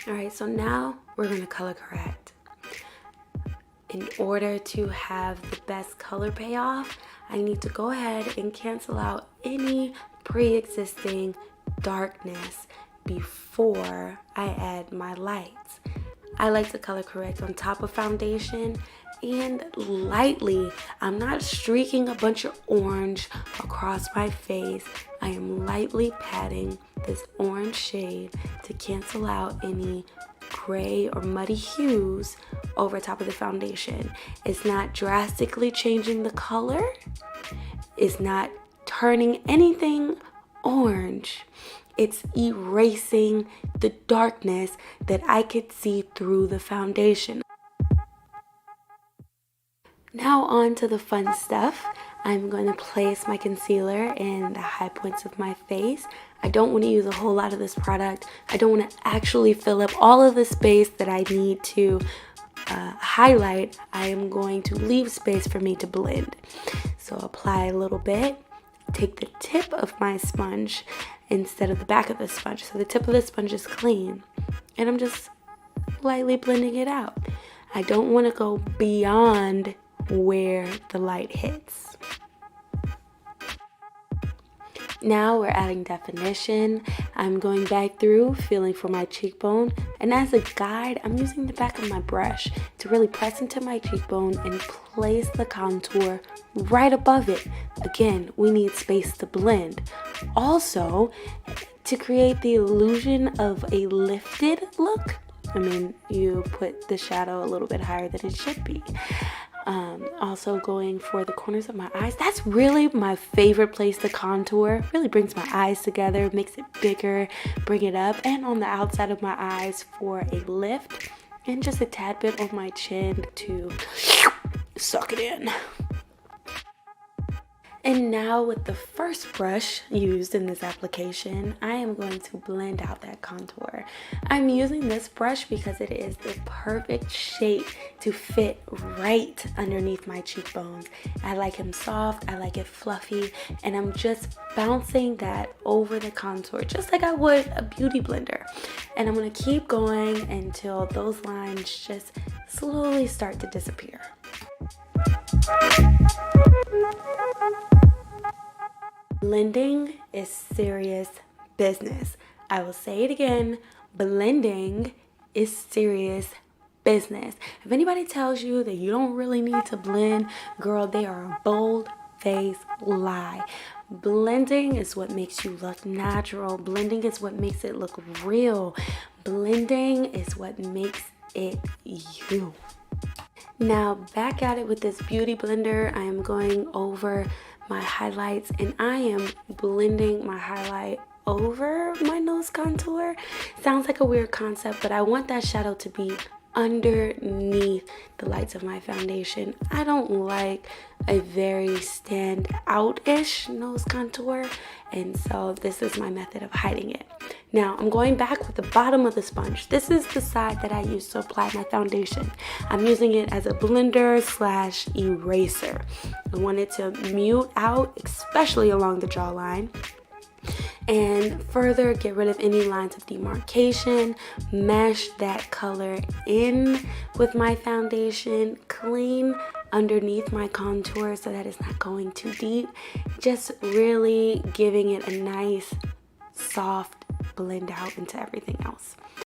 All right, so now we're gonna color correct. In order to have the best color payoff, I need to go ahead and cancel out any pre-existing darkness before I add my lights. I like to color correct on top of foundation and lightly. I'm not streaking a bunch of orange across my face. I am lightly patting this orange shade to cancel out any gray or muddy hues over top of the foundation. It's not drastically changing the color. It's not turning anything orange. It's erasing the darkness that I could see through the foundation. Now on to the fun stuff. I'm going to place my concealer in the high points of my face. I don't want to use a whole lot of this product. I don't want to actually fill up all of the space that I need to highlight. I am going to leave space for me to blend. So apply a little bit. Take the tip of my sponge instead of the back of the sponge. So the tip of the sponge is clean. And I'm just lightly blending it out. I don't want to go beyond where the light hits. Now we're adding definition. I'm going back through, feeling for my cheekbone, and as a guide, I'm using the back of my brush to really press into my cheekbone and place the contour right above it. Again, we need space to blend. Also, to create the illusion of a lifted look, I mean, you put the shadow a little bit higher than it should be. Also going for the corners of my eyes. That's really my favorite place to contour. Really brings my eyes together, makes it bigger, bring it up. And on the outside of my eyes for a lift. And just a tad bit on my chin to suck it in. And now with the first brush used in this application, I am going to blend out that contour. I'm using this brush because it is the perfect shape to fit right underneath my cheekbones. I like him soft, I like it fluffy, and I'm just bouncing that over the contour just like I would a beauty blender. And I'm gonna keep going until those lines just slowly start to disappear. Blending is serious business. I will say it again, blending is serious business. If anybody tells you that you don't really need to blend, girl, they are a bold-faced lie. Blending is what makes you look natural. Blending is what makes it look real. Blending is what makes it you. Now back at it with this beauty blender, I am going over my highlights and I am blending my highlight over my nose contour. Sounds like a weird concept, but I want that shadow to be underneath the lights of my foundation. I don't like a very stand out-ish nose contour, and so this is my method of hiding it. Now I'm going back with the bottom of the sponge. This is the side that I use to apply my foundation. I'm using it as a blender / eraser. I want it to mute out, especially along the jawline, and further get rid of any lines of demarcation, mesh that color in with my foundation, clean underneath my contour so that it's not going too deep, just really giving it a nice soft blend out into everything else.